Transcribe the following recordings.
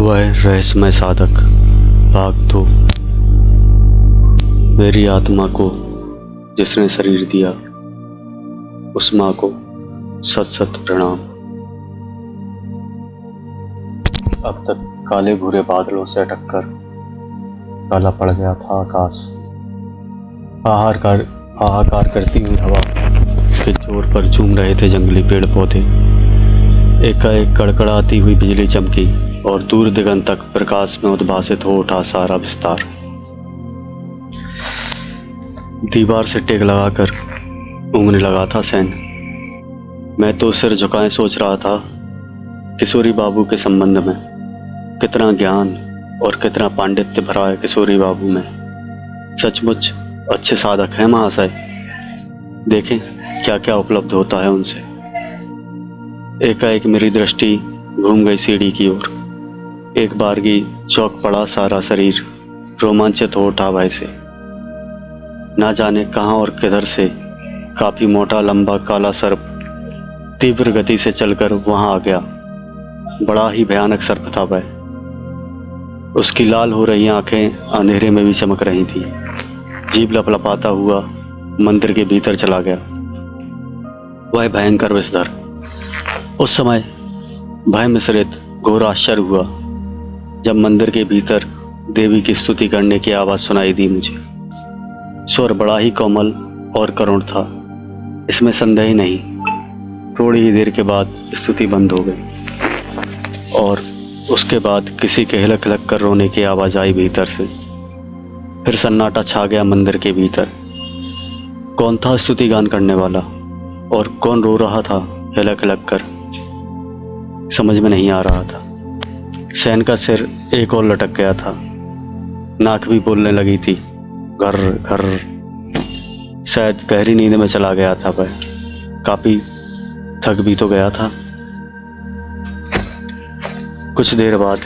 वह रहस्यमय साधक भाग 2। मेरी आत्मा को जिसने शरीर दिया उस माँ को सत सत प्रणाम। अब तक काले भूरे बादलों से अटककर काला पड़ गया था आकाश। हाहाकार करती हुई हवा के जोर पर झूम रहे थे जंगली पेड़ पौधे। एकाएक कड़कड़ाती हुई बिजली चमकी और दूर दिगंत तक प्रकाश में उद्भासित हो उठा सारा विस्तार। दीवार से टेक लगाकर ऊँघने लगा था सैन। मैं तो सिर झुकाए सोच रहा था किशोरी बाबू के संबंध में। कितना ज्ञान और कितना पांडित्य भरा है किशोरी बाबू में। सचमुच अच्छे साधक हैं महाशय। देखें क्या क्या उपलब्ध होता है उनसे। एकाएक मेरी दृष्टि घूम गई सीढ़ी की ओर। एक बारगी चौंक पड़ा सारा शरीर, रोमांचित हो उठा भय से। ना जाने कहां और किधर से काफी मोटा लंबा काला सर्प तीव्र गति से चलकर वहां आ गया। बड़ा ही भयानक सर्प था वह। उसकी लाल हो रही आंखें अंधेरे में भी चमक रही थी। जीभ लपलपाता हुआ मंदिर के भीतर चला गया। वह भयंकर विषधर। उस समय भय मिश्रित घोर आश्चर्य हुआ जब मंदिर के भीतर देवी की स्तुति करने की आवाज सुनाई दी मुझे। स्वर बड़ा ही कोमल और करुण था, इसमें संदेह नहीं। थोड़ी ही देर के बाद स्तुति बंद हो गई और उसके बाद किसी के हिलक हिलक कर रोने की आवाज आई भीतर से। फिर सन्नाटा छा गया मंदिर के भीतर। कौन था स्तुति गान करने वाला और कौन रो रहा था हिलक हिलक कर, समझ में नहीं आ रहा था। सैन का सिर एक और लटक गया था। नाक भी बोलने लगी थी, घर घर। शायद गहरी नींद में चला गया था वह। काफी थक भी तो गया था। कुछ देर बाद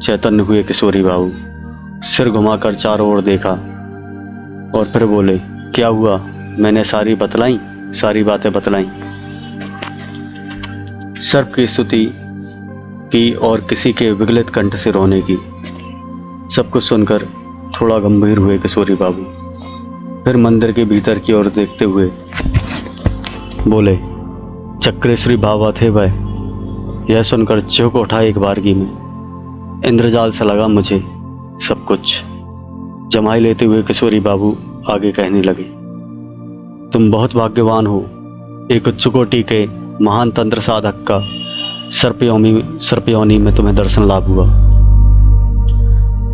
चैतन्य हुए किशोरी बाबू। सिर घुमाकर चारों ओर देखा और फिर बोले, क्या हुआ? मैंने सारी बातें बतलाई। सर्प की स्तुति की और किसी के विगलित कंठ से रोने की। सब कुछ सुनकर थोड़ा गंभीर हुए किशोरी बाबू। फिर मंदिर के भीतर की ओर देखते हुए बोले, चक्रेश्वरी बाबा थे वह। यह सुनकर चौंक उठा एक बारगी में। इंद्रजाल सा लगा मुझे सब कुछ। जमाई लेते हुए किशोरी बाबू आगे कहने लगे, तुम बहुत भाग्यवान हो। एक उच्च कोटि के महान तंत्र साधक का सर्पयोनी में तुम्हें दर्शन लाभ हुआ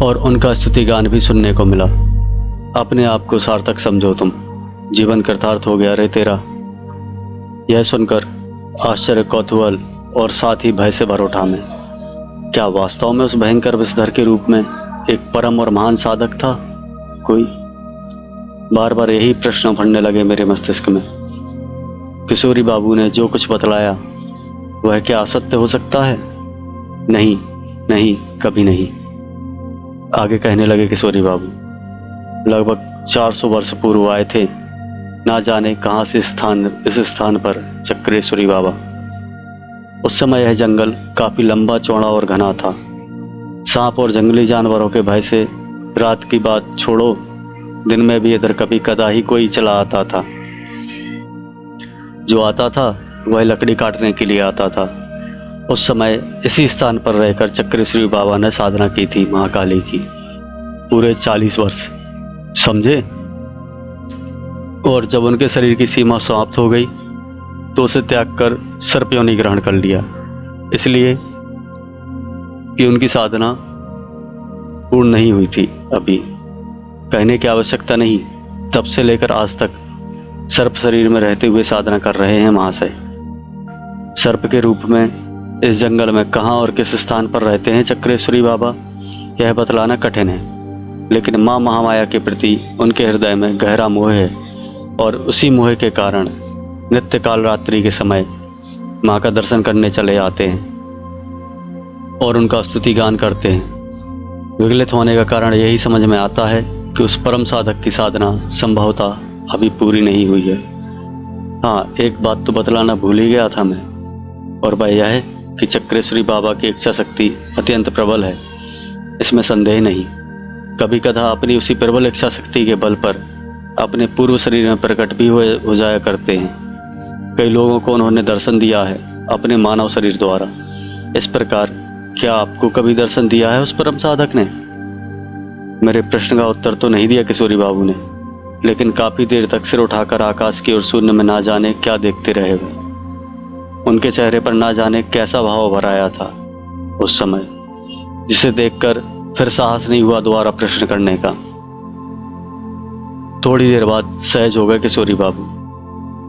और उनका स्तुति गान भी सुनने को मिला। अपने आप को सार्थक समझो तुम। जीवन कृतार्थ हो गया रे तेरा। यह सुनकर आश्चर्य, कौतूहल और साथ ही भय से भर उठा मैं। क्या वास्तव में उस भयंकर विषधर के रूप में एक परम और महान साधक था कोई? बार बार यही प्रश्न उभरने लगे मेरे मस्तिष्क में। किशोरी बाबू ने जो कुछ बतलाया वह क्या असत्य हो सकता है? नहीं नहीं, कभी नहीं। आगे कहने लगे किशोरी बाबू, लगभग 400 वर्ष पूर्व आए थे ना जाने कहां से इस स्थान पर चक्रेश्वरी बाबा। उस समय यह जंगल काफी लंबा चौड़ा और घना था। सांप और जंगली जानवरों के भय से रात की बात छोड़ो, दिन में भी इधर कभी कदाही कोई चला आता था। जो आता था वह लकड़ी काटने के लिए आता था। उस समय इसी स्थान पर रहकर चक्रेश्वरी बाबा ने साधना की थी महाकाली की, पूरे 40 वर्ष, समझे। और जब उनके शरीर की सीमा समाप्त हो गई तो उसे त्याग कर सर्पयोनि ग्रहण कर लिया, इसलिए कि उनकी साधना पूर्ण नहीं हुई थी अभी। कहने की आवश्यकता नहीं, तब से लेकर आज तक सर्प शरीर में रहते हुए साधना कर रहे हैं महाशय। सर्प के रूप में इस जंगल में कहां और किस स्थान पर रहते हैं चक्रेश्वरी बाबा, यह बतलाना कठिन है। लेकिन मां महामाया के प्रति उनके हृदय में गहरा मोह है और उसी मोह के कारण नित्य काल रात्रि के समय मां का दर्शन करने चले आते हैं और उनका स्तुति गान करते हैं। विगलित होने का कारण यही समझ में आता है कि उस परम साधक की साधना संभवतः अभी पूरी नहीं हुई है। हाँ, एक बात तो बतलाना भूल ही गया था मैं, और वह यह है कि चक्रेश्वरी बाबा की इच्छा शक्ति अत्यंत प्रबल है, इसमें संदेह नहीं। कभी कदा अपनी उसी प्रबल इच्छा शक्ति के बल पर अपने पूर्व शरीर में प्रकट भी हो जाया करते हैं। कई लोगों को उन्होंने दर्शन दिया है अपने मानव शरीर द्वारा। इस प्रकार क्या आपको कभी दर्शन दिया है उस परम साधक ने? मेरे प्रश्न का उत्तर तो नहीं दिया किशोरी बाबू ने, लेकिन काफी देर तक सिर उठाकर आकाश की ओर शून्य में ना जाने क्या देखते रहे वे। उनके चेहरे पर ना जाने कैसा भाव भराया था उस समय, जिसे देखकर फिर साहस नहीं हुआ दोबारा प्रश्न करने का। थोड़ी देर बाद सहज हो गए किशोरी बाबू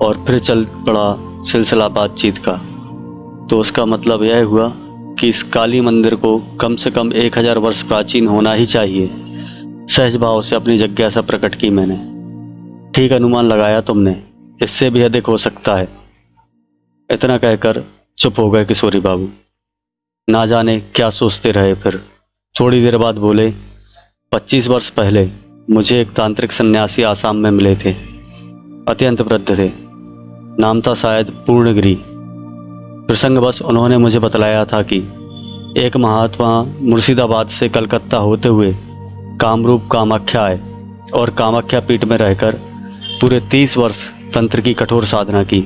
और फिर चल पड़ा सिलसिला बातचीत का। तो उसका मतलब यह हुआ कि इस काली मंदिर को कम से कम 1000 वर्ष प्राचीन होना ही चाहिए। सहज भाव से अपनी जिज्ञासा प्रकट की मैंने। ठीक अनुमान लगाया तुमने, इससे भी अधिक हो सकता है। इतना कहकर चुप हो गए किशोरी बाबू। ना जाने क्या सोचते रहे। फिर थोड़ी देर बाद बोले, 25 वर्ष पहले मुझे एक तांत्रिक सन्यासी आसाम में मिले थे। अत्यंत वृद्ध थे, नाम था शायद पूर्णगिरी। प्रसंगवश उन्होंने मुझे बतलाया था कि एक महात्मा मुर्शिदाबाद से कलकत्ता होते हुए कामरूप कामाख्या आए और कामाख्या पीठ में रहकर पूरे 30 वर्ष तंत्र की कठोर साधना की।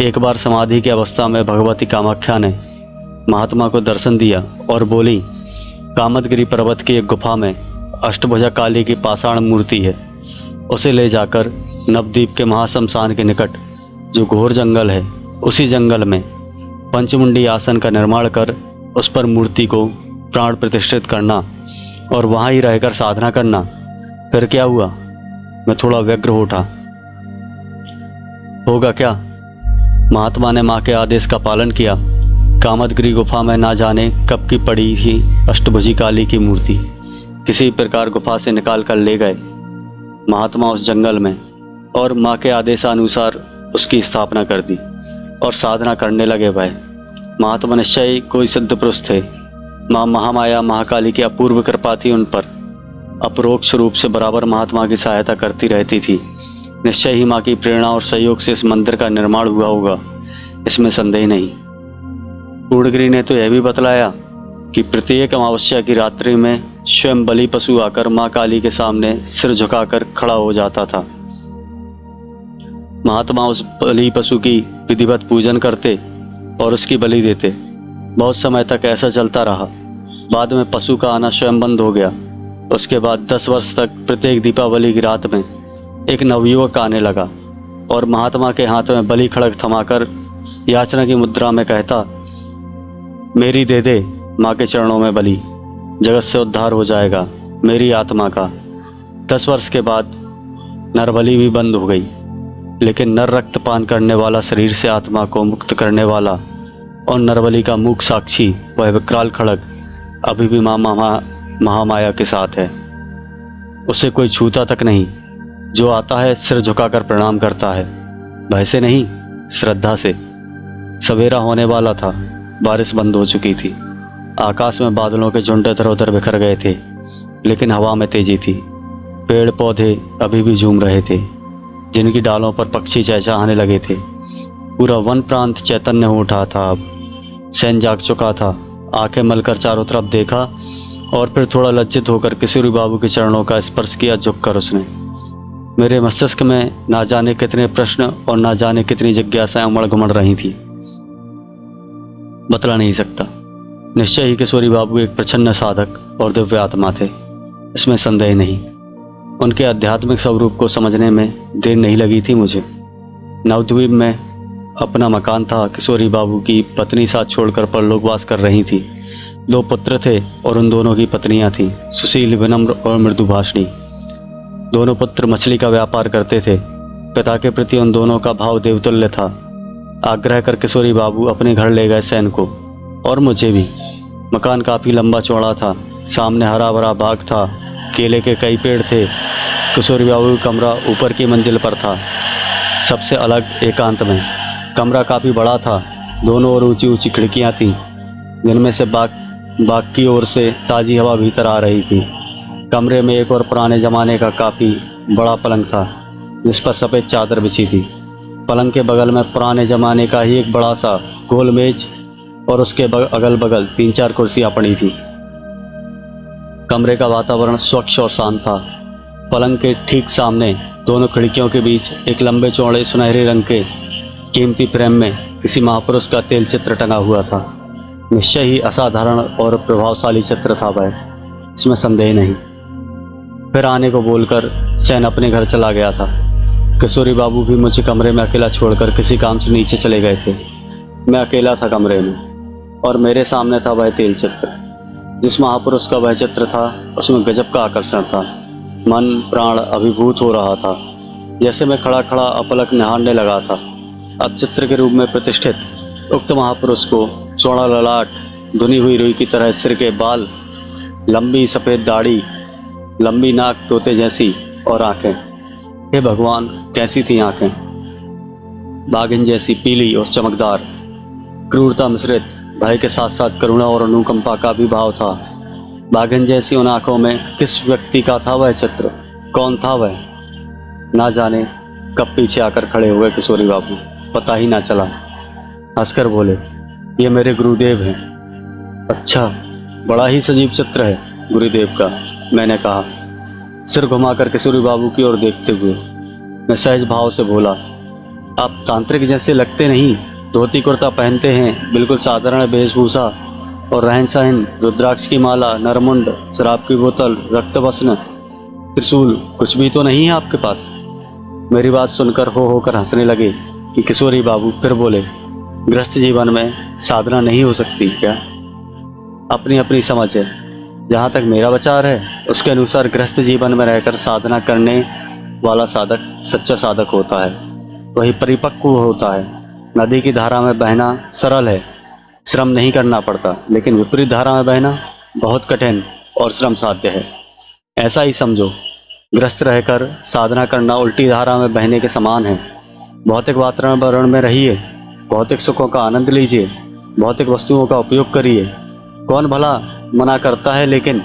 एक बार समाधि की अवस्था में भगवती कामाख्या ने महात्मा को दर्शन दिया और बोली, कामदगिरी पर्वत की एक गुफा में अष्टभुजा काली की पाषाण मूर्ति है। उसे ले जाकर नवद्वीप के महाशमशान के निकट जो घोर जंगल है, उसी जंगल में पंचमुंडी आसन का निर्माण कर उस पर मूर्ति को प्राण प्रतिष्ठित करना और वहाँ ही रहकर साधना करना। फिर क्या हुआ? मैं थोड़ा व्यग्र हो उठा। होगा क्या? महात्मा ने माँ के आदेश का पालन किया। कामदगिरी गुफा में ना जाने कब की पड़ी ही अष्टभुजी काली की मूर्ति किसी प्रकार गुफा से निकाल कर ले गए महात्मा उस जंगल में, और माँ के आदेशानुसार उसकी स्थापना कर दी और साधना करने लगे। वह महात्मा निश्चय कोई सिद्ध पुरुष थे। माँ महामाया महाकाली की अपूर्व कृपा थी उन पर। अपरोक्ष रूप से बराबर महात्मा की सहायता करती रहती थी। निश्चय ही माँ की प्रेरणा और सहयोग से इस मंदिर का निर्माण हुआ होगा, इसमें संदेह नहीं। पूर्णगिरी ने तो यह भी बतलाया कि प्रत्येक अमावस्या की रात्रि में स्वयं बलि पशु आकर माँ काली के सामने सिर झुकाकर खड़ा हो जाता था। महात्मा उस बलि पशु की विधिवत पूजन करते और उसकी बलि देते। बहुत समय तक ऐसा चलता रहा। बाद में पशु का आना स्वयं बंद हो गया। उसके बाद 10 वर्ष तक प्रत्येक दीपावली की रात में एक नवयुवक आने लगा और महात्मा के हाथ में बलि खड़ग थमाकर याचना की मुद्रा में कहता, मेरी दे दे माँ के चरणों में बलि, जगत से उद्धार हो जाएगा मेरी आत्मा का। 10 वर्ष के बाद नरबलि भी बंद हो गई, लेकिन नर रक्त पान करने वाला शरीर से आत्मा को मुक्त करने वाला और नरबलि का मूक साक्षी वह विकराल खड़ग अभी भी माँ महामाया के साथ है। उसे कोई छूता तक नहीं। जो आता है सिर झुकाकर प्रणाम करता है, भय से नहीं, श्रद्धा से। सवेरा होने वाला था। बारिश बंद हो चुकी थी। आकाश में बादलों के झुंड इधर उधर बिखर गए थे, लेकिन हवा में तेजी थी। पेड़ पौधे अभी भी झूम रहे थे, जिनकी डालों पर पक्षी चहचहाने लगे थे। पूरा वन प्रांत चैतन्य हो उठा था। अब सैन जाग चुका था। आंखें मलकर चारों तरफ देखा और फिर थोड़ा लज्जित होकर किशोरी बाबू के चरणों का स्पर्श किया झुककर उसने। मेरे मस्तिष्क में ना जाने कितने प्रश्न और ना जाने कितनी जिज्ञासाएं उमड़ घुमड़ रही थी। बतला नहीं सकता। निश्चय ही किशोरी बाबू एक प्रच्छन्न साधक और दिव्य आत्मा थे, इसमें संदेह नहीं। उनके आध्यात्मिक स्वरूप को समझने में देर नहीं लगी थी मुझे। नवद्वीप में अपना मकान था। किशोरी बाबू की पत्नी साथ छोड़कर परलोकवास कर रही थी। 2 पुत्र थे और उन दोनों की पत्नियां थीं, सुशील, विनम्र और मृदुभाषिणी। दोनों पुत्र मछली का व्यापार करते थे। पिता के प्रति उन दोनों का भाव देवतुल्य था। आग्रह कर किशोरी बाबू अपने घर ले गए सैन को और मुझे भी। मकान काफ़ी लंबा चौड़ा था। सामने हरा भरा बाग था, केले के कई पेड़ थे। किशोरी बाबू का कमरा ऊपर की मंजिल पर था, सबसे अलग एकांत में। कमरा काफ़ी बड़ा था। दोनों ओर ऊंची ऊंची खिड़कियां थीं, जिनमें से बाग की ओर से ताज़ी हवा भीतर आ रही थी। कमरे में एक और पुराने ज़माने का काफ़ी बड़ा पलंग था, जिस पर सफ़ेद चादर बिछी थी। पलंग के बगल में पुराने ज़माने का ही एक बड़ा सा गोल मेज और उसके अगल बगल 3-4 कुर्सियां पड़ी थी। कमरे का वातावरण स्वच्छ और शांत था। पलंग के ठीक सामने दोनों खिड़कियों के बीच एक लंबे चौड़े सुनहरे रंग के कीमती फ्रेम में किसी महापुरुष का तेल चित्र टंगा हुआ था। निश्चय ही असाधारण और प्रभावशाली चित्र था वह, इसमें संदेह नहीं। फिर आने को बोलकर सैन अपने घर चला गया था। किशोरी बाबू भी मुझे कमरे में अकेला छोड़कर किसी काम से नीचे चले गए थे। मैं अकेला था कमरे में और मेरे सामने था वह तेल चित्र। जिस महापुरुष का वह चित्र था उसमें गजब का आकर्षण था। मन प्राण अभिभूत हो रहा था, जैसे मैं खड़ा खड़ा अपलक निहारने लगा था। अब चित्र के रूप में प्रतिष्ठित उक्त महापुरुष को चौड़ा ललाट, धुनी हुई रुई की तरह सिर के बाल, लंबी सफ़ेद दाढ़ी, लंबी नाक तोते जैसी और आंखें। हे भगवान, कैसी थी आंखें! बाघिन जैसी पीली और चमकदार, क्रूरता मिश्रित भय के साथ साथ करुणा और अनुकंपा का भी भाव था। बाघिन जैसी उन आंखों में किस व्यक्ति का था वह चित्र? कौन था वह? ना जाने कब पीछे आकर खड़े हुए किशोरी बाबू, पता ही ना चला। हंसकर बोले, ये मेरे गुरुदेव हैं। अच्छा, बड़ा ही सजीव चित्र है गुरुदेव का, मैंने कहा, सिर घुमाकर किशोरी बाबू की ओर देखते हुए। मैं सहज भाव से बोला, आप तांत्रिक जैसे लगते नहीं। धोती कुर्ता पहनते हैं, बिल्कुल साधारण वेशभूषा और रहन सहन, रुद्राक्ष की माला, नरमुंड, शराब की बोतल, रक्तवसन, त्रिशूल, कुछ भी तो नहीं है आपके पास। मेरी बात सुनकर हो होकर हंसने लगे कि किशोरी बाबू फिर बोले, गृहस्थ जीवन में साधना नहीं हो सकती क्या? अपनी अपनी समझ है। जहाँ तक मेरा विचार है उसके अनुसार गृहस्थ जीवन में रहकर साधना करने वाला साधक सच्चा साधक होता है, वही परिपक्व होता है। नदी की धारा में बहना सरल है, श्रम नहीं करना पड़ता, लेकिन विपरीत धारा में बहना बहुत कठिन और श्रम साध्य है। ऐसा ही समझो, ग्रस्त रहकर साधना करना उल्टी धारा में बहने के समान है। भौतिक वातावरण में रहिए, भौतिक सुखों का आनंद लीजिए, भौतिक वस्तुओं का उपयोग करिए। कौन भला मना करता है, लेकिन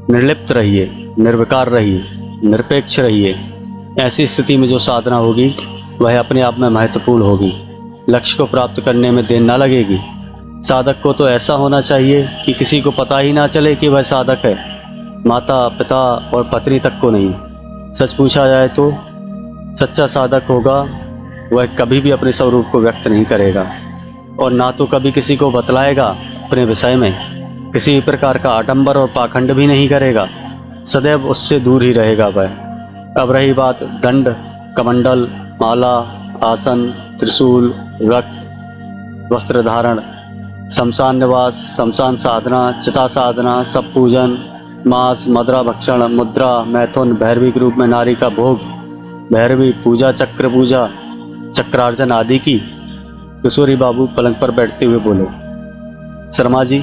निर्लिप्त रहिए, निर्विकार रहिए, निरपेक्ष रहिए। ऐसी स्थिति में जो साधना होगी वह अपने आप में महत्वपूर्ण होगी, लक्ष्य को प्राप्त करने में देर न लगेगी। साधक को तो ऐसा होना चाहिए कि किसी को पता ही ना चले कि वह साधक है, माता पिता और पत्नी तक को नहीं। सच पूछा जाए तो सच्चा साधक होगा वह कभी भी अपने स्वरूप को व्यक्त नहीं करेगा और ना तो कभी किसी को बतलाएगा अपने विषय में। किसी प्रकार का आडंबर और पाखंड भी नहीं करेगा, सदैव उससे दूर ही रहेगा वह। अब रही बात दंड, कमंडल, माला, आसन, त्रिशूल, रक्त, वस्त्र धारण, शमशान निवास, शमशान साधना, चिता साधना, सब पूजन, मांस, मदरा भक्षण, मुद्रा, मैथुन, भैरवी के रूप में नारी का भोग, भैरवी पूजा, चक्र पूजा, चक्रार्जन आदि की। किशोरी बाबू पलंग पर बैठते हुए बोले, शर्मा जी,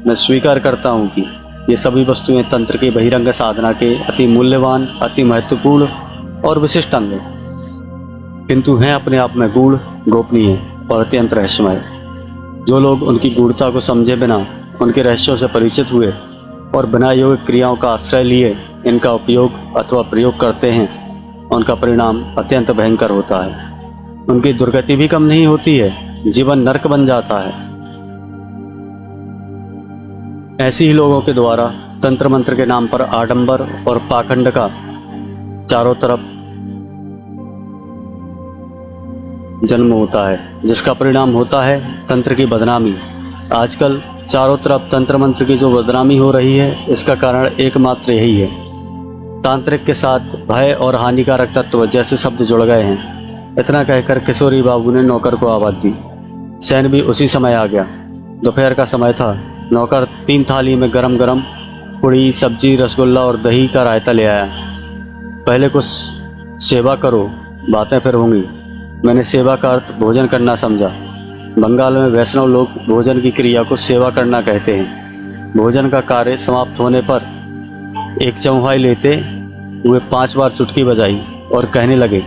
मैं स्वीकार करता हूँ कि ये सभी वस्तुएं तंत्र की बहिरंग साधना के अति मूल्यवान, अति महत्वपूर्ण और विशिष्ट अंग हैं, किंतु हैं अपने आप में गूढ़, गोपनीय और अत्यंत रहस्यमय। जो लोग उनकी गूढ़ता को समझे बिना उनके रहस्यों से परिचित हुए और बिना योगिक क्रियाओं का आश्रय लिए इनका उपयोग अथवा प्रयोग करते हैं, उनका परिणाम अत्यंत भयंकर होता है। उनकी दुर्गति भी कम नहीं होती है, जीवन नरक बन जाता है। ऐसे ही लोगों के द्वारा तंत्र मंत्र के नाम पर आडंबर और पाखंड का चारों तरफ जन्म होता है, जिसका परिणाम होता है तंत्र की बदनामी। आजकल चारों तरफ तंत्र मंत्र की जो बदनामी हो रही है, इसका कारण एकमात्र यही है, तांत्रिक के साथ भय और हानिकारक तत्व जैसे शब्द जुड़ गए हैं। इतना कहकर किशोरी बाबू ने नौकर को आवाज दी। सैन भी उसी समय आ गया। दोपहर का समय था। नौकर 3 थाली में गरम गरम पूड़ी, सब्जी, रसगुल्ला और दही का रायता ले आया। पहले कुछ सेवा करो, बातें फिर होंगी। मैंने सेवा का अर्थ भोजन करना समझा। बंगाल में वैष्णव लोग भोजन की क्रिया को सेवा करना कहते हैं। भोजन का कार्य समाप्त होने पर एक चौहाई लेते हुए 5 बार चुटकी बजाई और कहने लगे,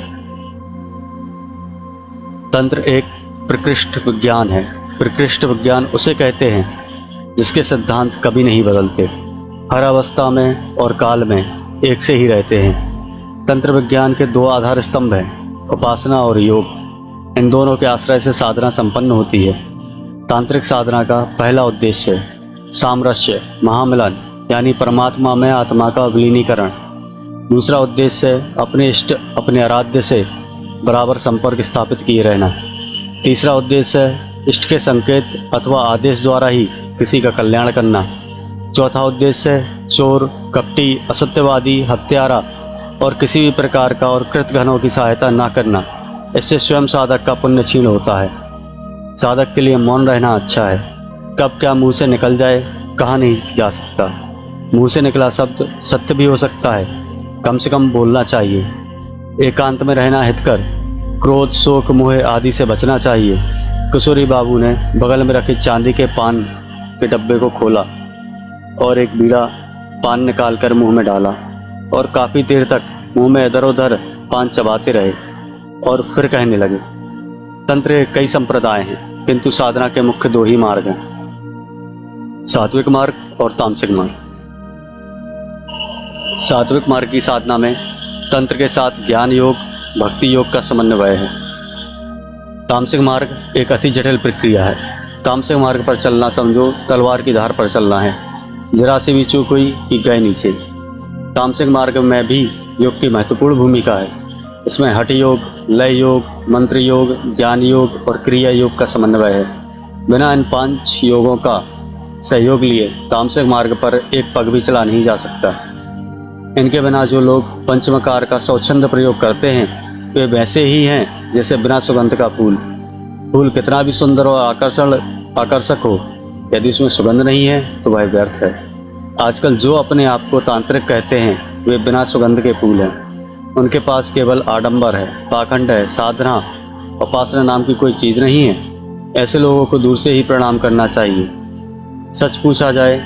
तंत्र एक प्रकृष्ट विज्ञान है। प्रकृष्ट विज्ञान उसे कहते हैं जिसके सिद्धांत कभी नहीं बदलते, हर अवस्था में और काल में एक से ही रहते हैं। तंत्र विज्ञान के 2 आधार स्तंभ हैं, उपासना और योग। इन दोनों के आश्रय से साधना संपन्न होती है। तांत्रिक साधना का पहला उद्देश्य सामरस्य महामिलन यानी परमात्मा में आत्मा का विलीनीकरण। दूसरा उद्देश्य अपने इष्ट अपने आराध्य से बराबर संपर्क स्थापित किए रहना। तीसरा उद्देश्य इष्ट के संकेत अथवा आदेश द्वारा ही किसी का कल्याण करना। चौथा उद्देश्य चोर, कपटी, असत्यवादी, हत्यारा और किसी भी प्रकार का और कृतघ्नों की सहायता न करना। इससे स्वयं साधक का पुण्य क्षीण होता है। साधक के लिए मौन रहना अच्छा है। कब क्या मुंह से निकल जाए कहा नहीं जा सकता। मुंह से निकला शब्द सत्य भी हो सकता है, कम से कम बोलना चाहिए। एकांत में रहना हितकर, क्रोध, शोक, मोह आदि से बचना चाहिए। किशोरी बाबू ने बगल में रखे चांदी के पान के डब्बे को खोला और एक बीड़ा पान निकाल कर मुँह में डाला और काफ़ी देर तक मुंह में इधर उधर पान चबाते रहे और फिर कहने लगे, तंत्र कई संप्रदाय हैं, किंतु साधना के मुख्य दो ही मार्ग हैं, सात्विक मार्ग और तामसिक मार्ग। सात्विक मार्ग की साधना में तंत्र के साथ ज्ञान योग, भक्ति योग का समन्वय है। तामसिक मार्ग एक अति जटिल प्रक्रिया है। तामसिक मार्ग पर चलना समझो तलवार की धार पर चलना है, जरा सी भी चूक हुई कि गए नीचे। तामसिक मार्ग में भी योग की महत्वपूर्ण भूमिका है। इसमें हठ योग, लय योग, मंत्र योग, ज्ञान योग और क्रिया योग का समन्वय है। बिना इन 5 योगों का सहयोग लिए तामसिक मार्ग पर एक पग भी चला नहीं जा सकता। इनके बिना जो लोग पंचमकार का स्वच्छंद प्रयोग करते हैं वे वैसे ही हैं जैसे बिना सुगंध का फूल। फूल कितना भी सुंदर और आकर्षक हो, यदि उसमें सुगंध नहीं है तो वह व्यर्थ है। आजकल जो अपने आप को तांत्रिक कहते हैं वे बिना सुगंध के फूल हैं। उनके पास केवल आडंबर है, पाखंड है, साधना उपासना नाम की कोई चीज़ नहीं है। ऐसे लोगों को दूर से ही प्रणाम करना चाहिए। सच पूछा जाए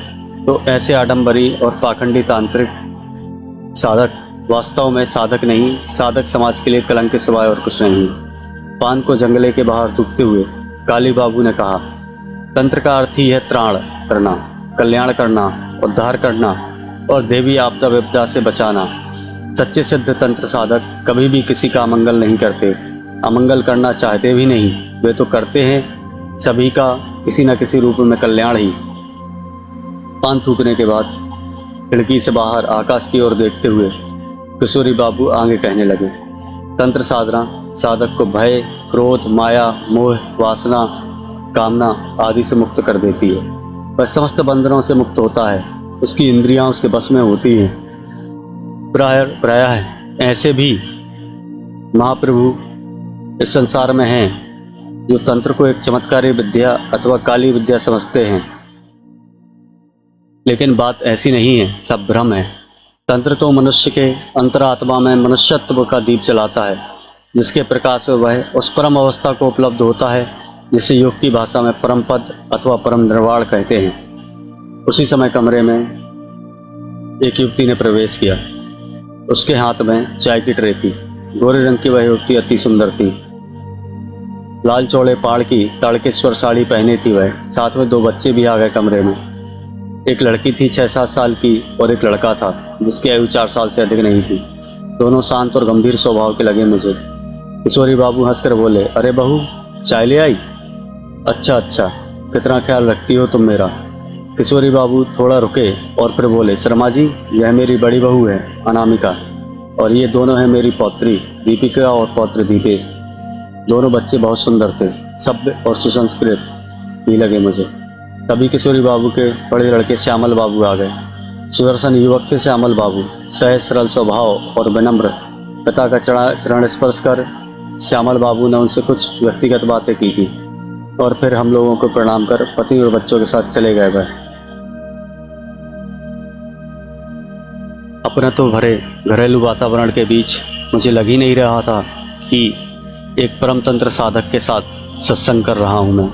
तो ऐसे आडंबरी और पाखंडी तांत्रिक साधक वास्तव में साधक नहीं, साधक समाज के लिए कलंक के सिवाय और कुछ नहीं। पान को जंगले के बाहर थूकते हुए काली बाबू ने कहा, तंत्र का अर्थ ही है त्राण करना, कल्याण करना, उद्धार करना और देवी आपदा विपदा से बचाना। सच्चे सिद्ध तंत्र साधक कभी भी किसी का अमंगल नहीं करते, अमंगल करना चाहते भी नहीं। वे तो करते हैं सभी का किसी न किसी रूप में कल्याण ही। पान थूकने के बाद खिड़की से बाहर आकाश की ओर देखते हुए किशोरी बाबू आगे कहने लगे, तंत्र साधना साधक को भय, क्रोध, माया, मोह, वासना, कामना आदि से मुक्त कर देती है। वह समस्त बंधनों से मुक्त होता है। उसकी इंद्रियां उसके बस में होती हैं। प्रायः ऐसे भी महाप्रभु इस संसार में हैं जो तंत्र को एक चमत्कारी विद्या अथवा काली विद्या समझते हैं, लेकिन बात ऐसी नहीं है, सब भ्रम है। तंत्र तो मनुष्य के अंतरात्मा में मनुष्यत्व का दीप जलाता है, जिसके प्रकाश में वह उस परम अवस्था को उपलब्ध होता है जिसे योग की भाषा में परम पद अथवा परम निर्वाण कहते हैं। उसी समय कमरे में एक युवती ने प्रवेश किया। उसके हाथ में चाय की ट्रे थी। गोरे रंग की वह युवती अति सुंदर थी। लाल चौड़े पाड़ की ताड़केश्वर साड़ी पहने थी वह। साथ में 2 बच्चे भी आ गए कमरे में। एक लड़की थी 6-7 साल की और एक लड़का था जिसकी आयु 4 साल से अधिक नहीं थी। दोनों शांत और गंभीर स्वभाव के लगे मुझे। किशोरी बाबू हंसकर बोले, अरे बहू, चाय ले आई? अच्छा, कितना ख्याल रखती हो तुम मेरा। किशोरी बाबू थोड़ा रुके और फिर बोले, शर्मा जी, यह मेरी बड़ी बहू है अनामिका और ये दोनों हैं मेरी पौत्री दीपिका और पौत्र दीपेश। दोनों बच्चे बहुत सुंदर थे, सभ्य और सुसंस्कृत भी लगे मुझे। तभी किशोरी बाबू के बड़े लड़के श्यामल बाबू आ गए। सुदर्शन युवक थे श्यामल बाबू, सहज सरल स्वभाव और विनम्र। पिता का चरण स्पर्श कर श्यामल बाबू ने उनसे कुछ व्यक्तिगत बातें की थी और फिर हम लोगों को प्रणाम कर पति और बच्चों के साथ चले गए। वह अपना तो भरे घरेलू वातावरण के बीच मुझे लग ही नहीं रहा था कि एक परम तंत्र साधक के साथ सत्संग कर रहा हूँ मैं।